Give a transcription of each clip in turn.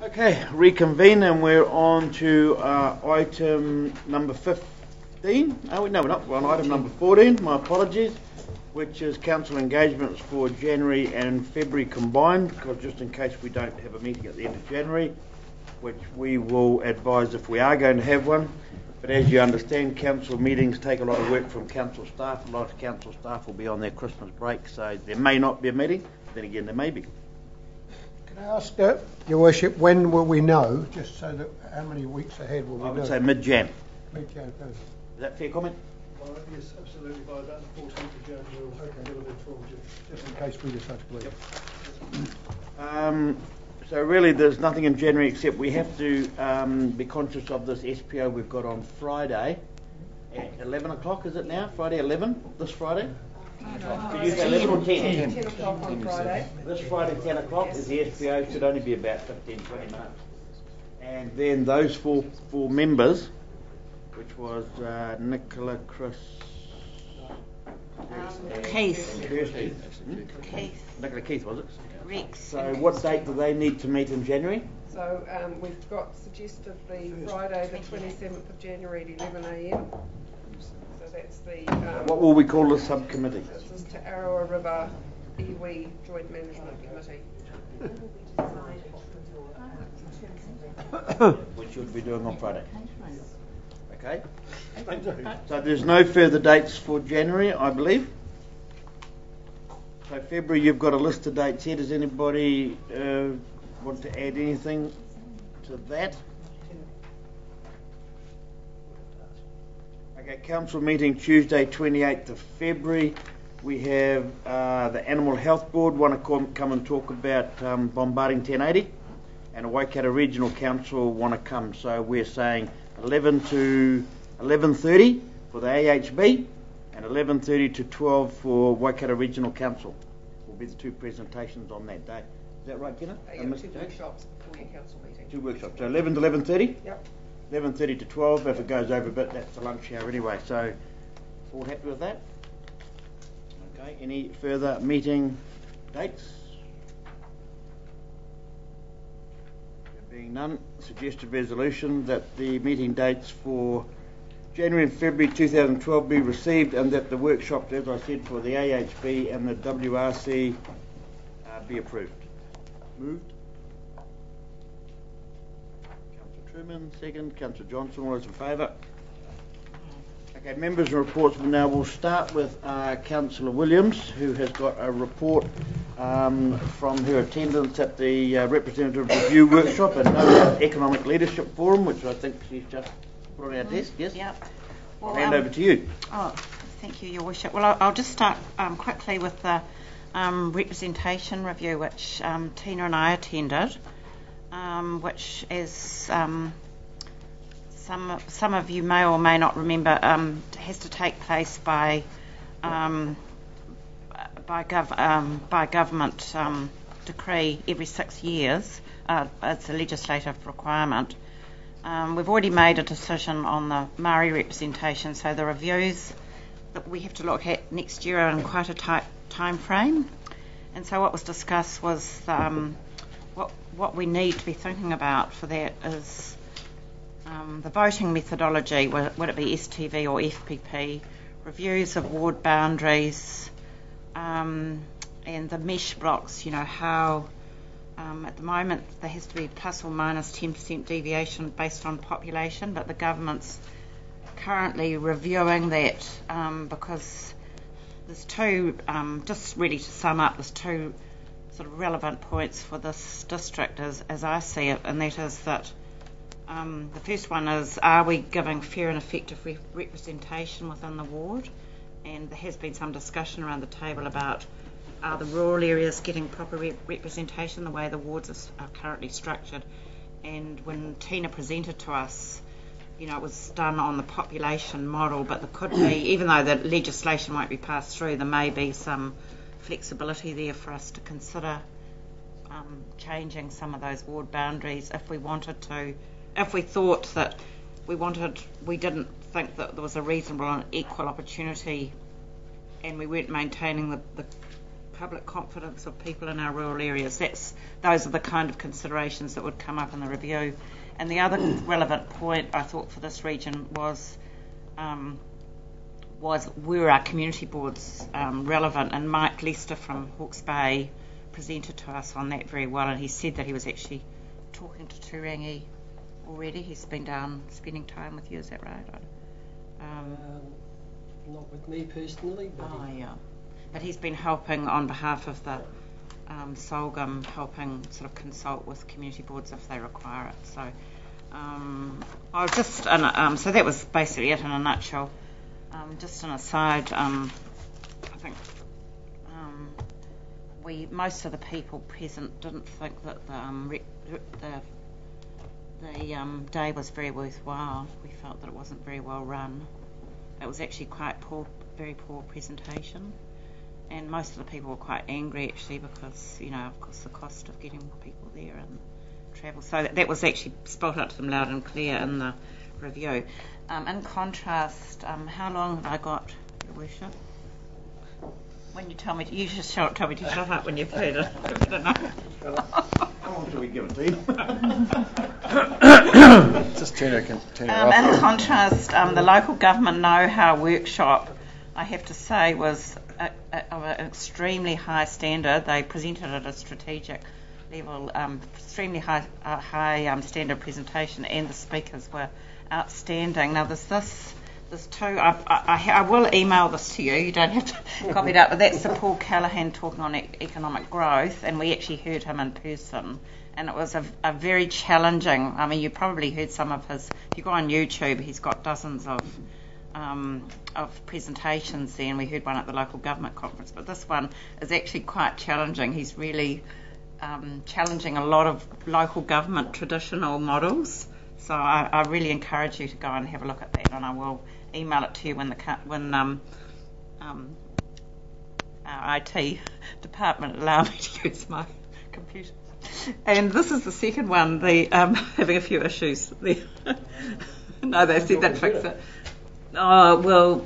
Okay, reconvene, and we're on to item number 15. Oh, no, we're not. We're on item number 14, my apologies, which is council engagements for January and February combined, because just in case we don't have a meeting at the end of January, which we will advise if we are going to have one. But as you understand, council meetings take a lot of work from council staff. A lot of council staff will be on their Christmas break, so there may not be a meeting. Then again, there may be. Can I ask, Your Worship, when will we know, just so that how many weeks ahead will we know? I would say mid-Jan. Mid-Jan, Is that a fair comment? Yes, absolutely. By about the 14th of January, we'll inform you. just in case we decide to believe. Yep. So really there's nothing in January except we have to be conscious of this SPO we've got on Friday at 11 o'clock, is it now? Friday 11? This Friday? Did you say 11 or 10? 10 o'clock on Friday. This Friday 10 o'clock is the SPO, should only be about 15, 20 minutes. And then those four members, which was Nicola, Chris, Keith. Kirsty. Keith. Nicola Keith, was it? Rex. So what date do they need to meet in January? So we've got suggestively Friday the 27th of January at 11 a.m. So that's the... What will we call the subcommittee? This is Te Arawa River Iwi Joint Management Committee. Which you'll be doing on Friday. Okay. So there's no further dates for January, I believe. So February, you've got a list of dates here. Does anybody want to add anything to that? Okay, council meeting Tuesday 28th of February. We have the Animal Health Board want to come and talk about bombarding 1080, and a Waikato Regional Council want to come. So we're saying 11 to 11:30 for the AHB and 11:30 to 12 for Waikato Regional Council. Will be the two presentations on that day. Is that right, Kenna? Two workshops before your council meeting. Two workshops. So 11 to 11:30? Yep. 11:30 to 12. If it goes over a bit, that's the lunch hour anyway. So all happy with that? Okay. Any further meeting dates? There being none, suggested resolution that the meeting dates for January and February 2012 be received, and that the workshops, as I said, for the AHB and the WRC be approved. Moved. Councillor Truman, second. Councillor Johnson, all those in favour? Okay, members' reports. Now we'll start with Councillor Williams, who has got a report from her attendance at the Representative Review Workshop and Economic Leadership Forum, which I think she's just put on our desk. Yes? Yep. Well, I'll hand over to you. Oh, thank you, Your Worship. Well, I'll just start quickly with the representation review, which Tina and I attended, which is some of you may or may not remember has to take place by government decree every 6 years. It's a legislative requirement. We've already made a decision on the Māori representation, so the reviews that we have to look at next year are in quite a tight time frame. And so what was discussed was what we need to be thinking about for that is the voting methodology, would it be STV or FPP, reviews of ward boundaries, and the mesh blocks, how at the moment there has to be plus or minus 10% deviation based on population, but the government's currently reviewing that because there's two, just really to sum up, there's two sort of relevant points for this district as I see it, and that is that the first one is, are we giving fair and effective representation within the ward? And there has been some discussion around the table about are the rural areas getting proper representation the way the wards are currently structured. And when Tina presented to us, it was done on the population model, but there could be, even though the legislation won't be passed through, there may be some flexibility there for us to consider changing some of those ward boundaries if we wanted to, if we thought that we didn't think that there was a reasonable and equal opportunity and we weren't maintaining the public confidence of people in our rural areas. Those are the kind of considerations that would come up in the review. And the other relevant point I thought for this region was were our community boards relevant? And Mike Lester from Hawke's Bay presented to us on that very well, and he said that he was actually talking to Turangi already. He's been down spending time with you, is that right? Not with me personally, but but he's been helping on behalf of the Sorghum, helping sort of consult with community boards if they require it. So I was just so that was basically it in a nutshell. Just an aside, I think most of the people present didn't think that the day was very worthwhile. We felt that it wasn't very well run. It was actually quite poor, very poor presentation, and most of the people were quite angry actually because, of course, the cost of getting people there and travel. So that was actually spelt out to them loud and clear in the review. In contrast, how long have I got, Your Worship? When you tell me, you just tell me to shut up when you've heard it. I don't know. How long do we give it to you? Just turn it In off. contrast, the local government know-how workshop, I have to say, was of an extremely high standard. They presented at a strategic level, extremely high standard presentation, and the speakers were outstanding. Now there's this too. I will email this to you. You don't have to copy it up. But that's the Paul Callaghan talking on economic growth, and we actually heard him in person. And it was a very challenging. I mean, you probably heard some of his. If you go on YouTube, he's got dozens of presentations there, and we heard one at the local government conference. But this one is actually quite challenging. He's really challenging a lot of local government traditional models. So I really encourage you to go and have a look at that, and I will email it to you when our IT department allow me to use my computer. And this is the second one. Having a few issues. No, they said that fix it. Oh well,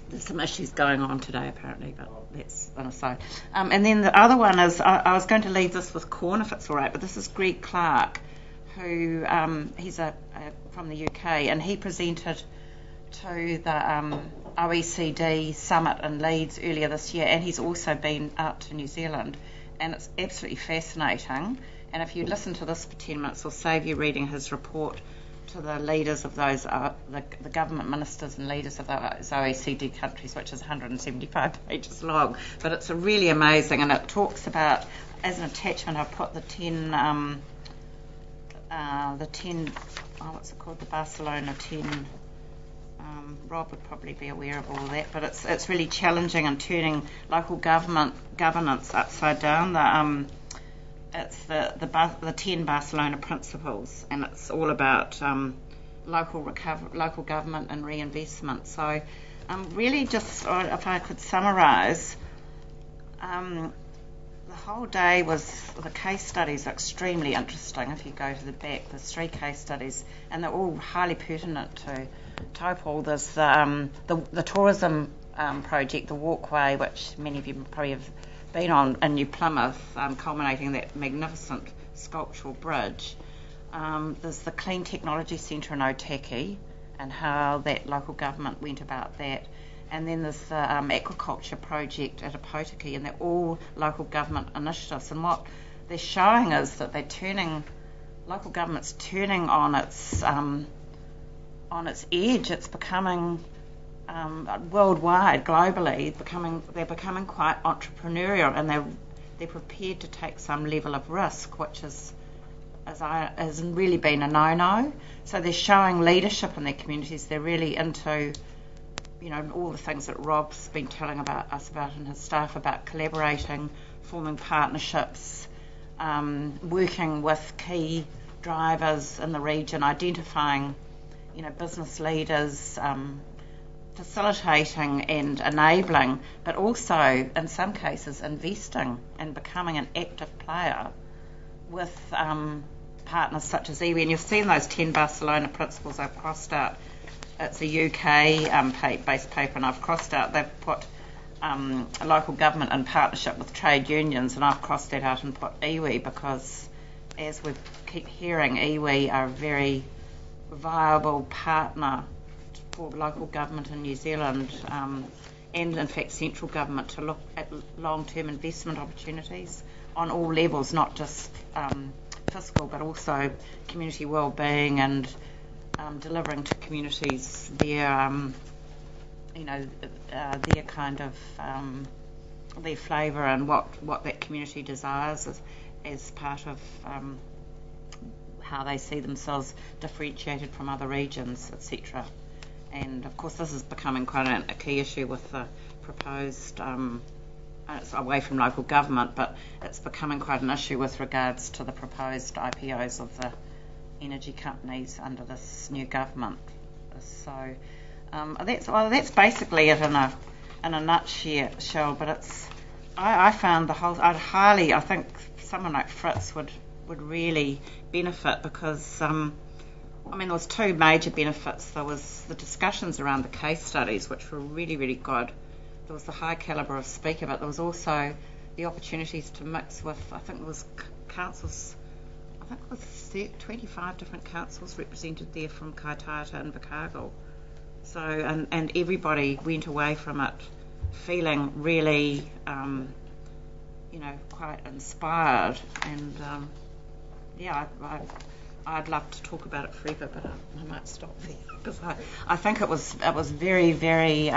there's some issues going on today apparently, but that's an aside. And then the other one is I was going to leave this with Corn if it's all right, but this is Greg Clark, who he's from the UK, and he presented to the OECD summit in Leeds earlier this year, and he's also been out to New Zealand, and it's absolutely fascinating. And if you listen to this for 10 minutes, it'll save you reading his report to the leaders of those, the government ministers and leaders of those OECD countries, which is 175 pages long. But it's really amazing, and it talks about, as an attachment, I've put the 10, what's it called, the Barcelona 10. Rob would probably be aware of all of that, but it's really challenging and turning local governance upside down. It's the 10 Barcelona principles, and it's all about local government and reinvestment. So, really, just if I could summarise, the whole day the case studies are extremely interesting. If you go to the back, there's 3 case studies, and they're all highly pertinent to Taupo. There's the tourism project, the walkway, which many of you probably have been on in New Plymouth, culminating in that magnificent sculptural bridge. There's the Clean Technology Centre in Arataki, and how that local government went about that. And then there's the aquaculture project at Arataki, and they're all local government initiatives. And what they're showing is that local government's turning on its edge. It's becoming worldwide, globally, they're becoming quite entrepreneurial, and they're prepared to take some level of risk, which has really been a no-no. So they're showing leadership in their communities. They're really into, all the things that Rob's been telling us about and his staff about collaborating, forming partnerships, working with key drivers in the region, identifying, business leaders, facilitating and enabling, but also, in some cases, investing and becoming an active player with partners such as iwi. And you've seen those 10 Barcelona principles I've crossed out. It's a UK based paper, and I've crossed out, they've put local government in partnership with trade unions, and I've crossed that out and put iwi because, as we keep hearing, iwi are a very viable partner for local government in New Zealand, and in fact central government, to look at long-term investment opportunities on all levels, not just fiscal but also community well-being and delivering to communities their their kind of their flavour and what that community desires as part of how they see themselves differentiated from other regions, etc. And of course this is becoming quite a key issue with the proposed, it's away from local government, but it's becoming quite an issue with regards to the proposed IPOs of the energy companies under this new government. So that's basically it in a nutshell. But I found the whole. I think someone like Fritz would really benefit because there was two major benefits. There was the discussions around the case studies, which were really, really good. There was the high calibre of speaker, but there was also the opportunities to mix with, I think there was councils, I think it was 25 different councils represented there from Kaitata and Whakaaro. So, and everybody went away from it feeling really, quite inspired. And I'd love to talk about it forever, but I might stop there because I think it was very, very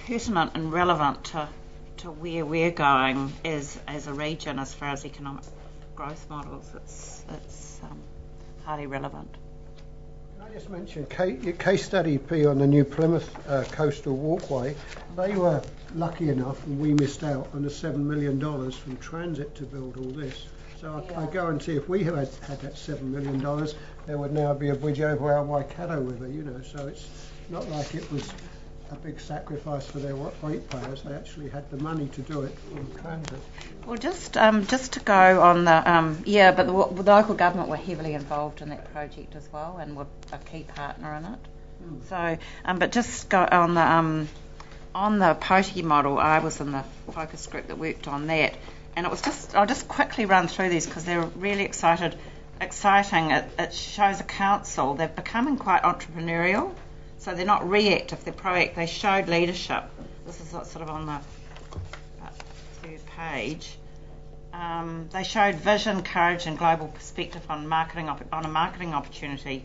pertinent and relevant to where we're going as a region as far as economic growth models. It's highly relevant. Can I just mention case study P on the new Plymouth coastal walkway? They were lucky enough, and we missed out on the $7 million from Transit to build all this. So I guarantee if we had that $7 million, there would now be a bridge over our Waikato River, so it's not like it was a big sacrifice for their ratepayers. They actually had the money to do it in transit. Well, just to go on the but the local government were heavily involved in that project as well, and were a key partner in it. So, but just go on the Potiki model. I was in the focus group that worked on that, and it was I'll just quickly run through these because they're really exciting. It shows a council. They're becoming quite entrepreneurial. So they're not reactive, they're proactive. They showed leadership. This is sort of on the third page. They showed vision, courage, and global perspective on a marketing opportunity,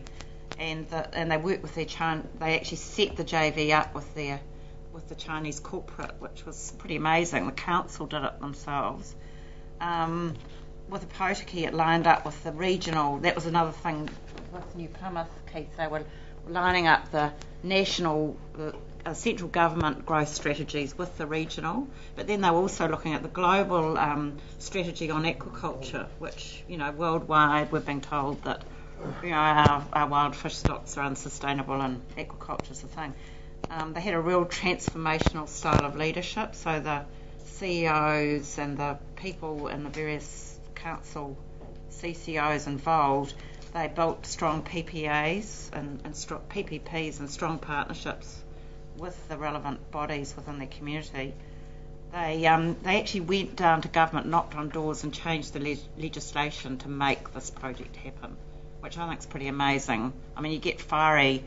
and they worked with They actually set the JV up with the Chinese corporate, which was pretty amazing. The council did it themselves. With the Potiki, it lined up with the regional. That was another thing with New Plymouth, Keith. They were lining up the national, central government growth strategies with the regional, but then they were also looking at the global strategy on aquaculture, which, worldwide we're being told that, our wild fish stocks are unsustainable and aquaculture's the thing. They had a real transformational style of leadership, so the CEOs and the people in the various council CCOs involved, they built strong PPAs and strong PPPs and strong partnerships with the relevant bodies within their community. They actually went down to government, knocked on doors and changed the legislation to make this project happen, which I think is pretty amazing. I mean, you get fiery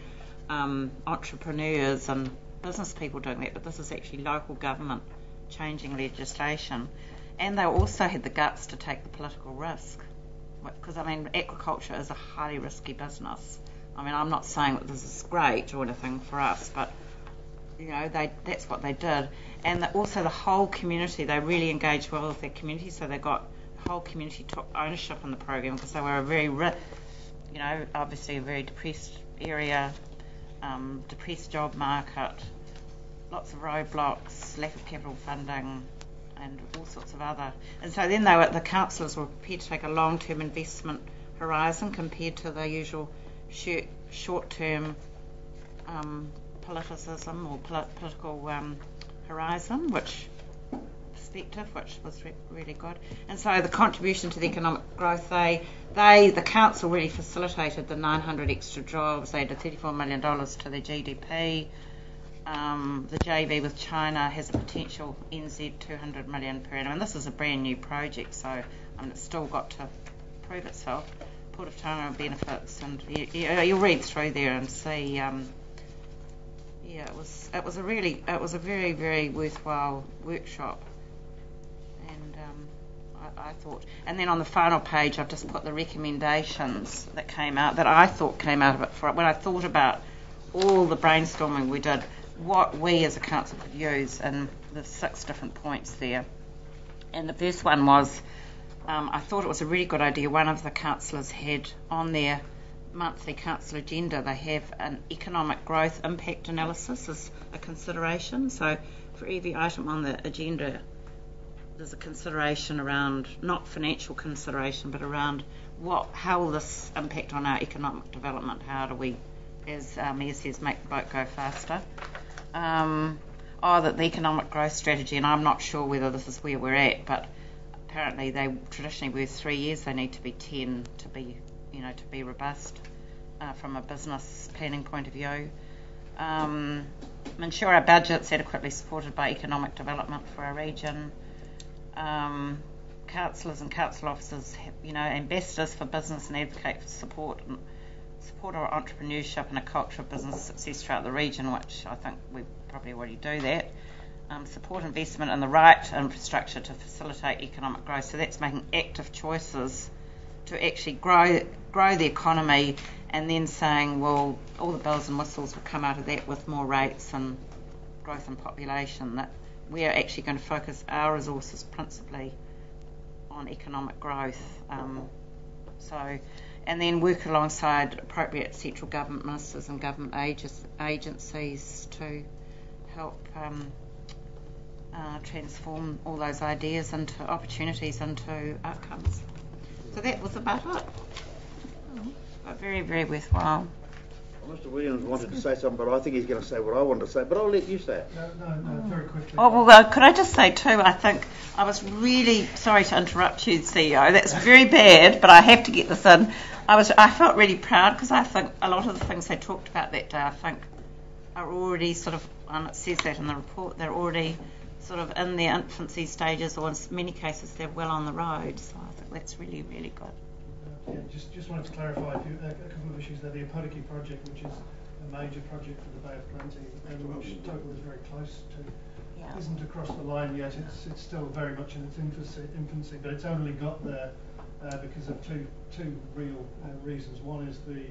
entrepreneurs and business people doing that, but this is actually local government changing legislation. And they also had the guts to take the political risk. Because, aquaculture is a highly risky business. I'm not saying that this is great or anything for us, but, that's what they did. And also the whole community, they really engaged well with their community, so the whole community took ownership in the program because they were a very, obviously a very depressed area, depressed job market, lots of roadblocks, lack of capital funding, and all sorts of other. And so then the councillors were prepared to take a long-term investment horizon compared to the usual short-term politicism or political horizon, perspective, which was really good. And so the contribution to the economic growth, the council really facilitated the 900 extra jobs. They added $34 million to their GDP. The JV with China has a potential NZ 200 million per annum, and this is a brand new project, so it's still got to prove itself. Port of Tauranga benefits, and you'll read through there and see. It was a very, very worthwhile workshop, and I thought. And then on the final page, I've just put the recommendations that came out that I thought came out of it. When I thought about all the brainstorming we did, what we as a council could use, and there's 6 different points there. And the first one was, I thought it was a really good idea. One of the councillors had on their monthly council agenda, they have an economic growth impact analysis as a consideration. So for every item on the agenda, there's a consideration around, not financial consideration, but around how will this impact on our economic development? How do we, as Mayor says, make the boat go faster? That the economic growth strategy, and I'm not sure whether this is where we're at, but apparently they traditionally were 3 years. They need to be 10 to be robust from a business planning point of view. Ensure our budget's adequately supported by economic development for our region. Councillors and council officers, ambassadors for business and advocate for support our entrepreneurship and a culture of business success throughout the region, which I think we probably already do that. Support investment in the right infrastructure to facilitate economic growth. So that's making active choices to actually grow the economy, and then saying, well, all the bells and whistles will come out of that with more rates and growth in population. That we're actually going to focus our resources principally on economic growth. And then work alongside appropriate central government ministers and government agencies to help transform all those ideas into opportunities, into outcomes. So that was about it. But very, very worthwhile. Mr. Williams wanted to say something, but I think he's going to say what I wanted to say, but I'll let you say it. No, very quickly. Oh, well, could I just say too, I think I was really sorry to interrupt you, CEO. That's very bad, but I have to get this in. I felt really proud because I think a lot of the things they talked about that day, I think, are already sort of, and it says that in the report, they're already sort of in their infancy stages, or in many cases they're well on the road. So I think that's really, really good. Just wanted to clarify a couple of issues there. The Arataki project, which is a major project for the Bay of Plenty, and which Taupo is very close to, isn't across the line yet. It's still very much in its infancy, but it's only got there because of two real reasons. One is the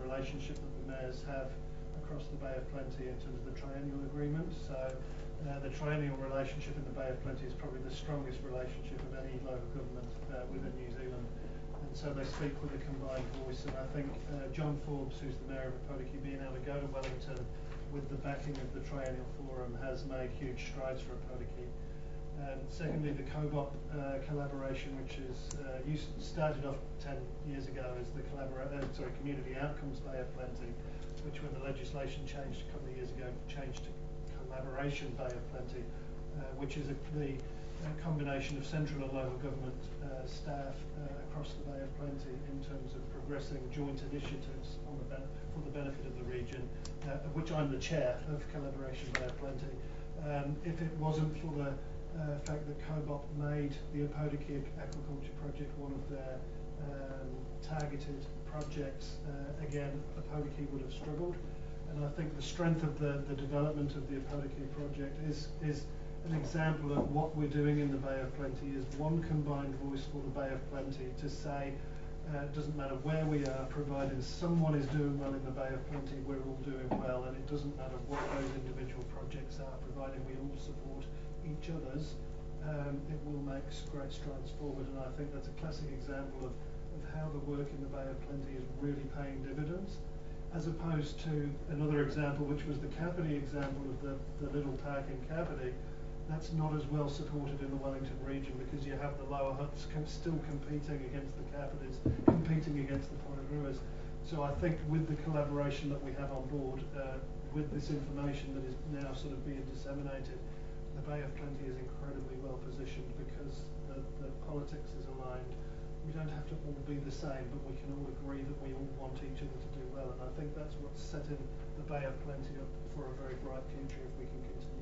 relationship that the mayors have across the Bay of Plenty in terms of the triennial agreement. So the triennial relationship in the Bay of Plenty is probably the strongest relationship of any local government within New Zealand. And so they speak with a combined voice, and I think John Forbes, who's the Mayor of Arataki, being able to go to Wellington with the backing of the Triennial Forum has made huge strides for Arataki. Secondly, the COBOP collaboration, which is started off 10 years ago as the Community Outcomes Bay of Plenty, which when the legislation changed a couple of years ago, changed to Collaboration Bay of Plenty, which is the combination of central and local government staff across the Bay of Plenty in terms of progressing joint initiatives for the benefit of the region, which I'm the chair of Collaboration Bay of Plenty. If it wasn't for the fact that COBOP made the Arataki Aquaculture Project one of their targeted projects, again, Arataki would have struggled. And I think the strength of the development of the Arataki project is an example of what we're doing in the Bay of Plenty is one combined voice for the Bay of Plenty to say it doesn't matter where we are, providing someone is doing well in the Bay of Plenty, we're all doing well, and it doesn't matter what those individual projects are, providing we all support each other's, it will make great strides forward. And I think that's a classic example of how the work in the Bay of Plenty is really paying dividends, as opposed to another example, which was the Kapiti example of the little park in Kapiti. That's not as well supported in the Wellington region because you have the lower huts still competing against the Kapitis, competing against the Ponaruas. So I think with the collaboration that we have on board, with this information that is now sort of being disseminated, the Bay of Plenty is incredibly well positioned because the politics is aligned we don't have to all be the same, but we can all agree that we all want each other to do well, and I think that's what's setting the Bay of Plenty up for a very bright future if we can continue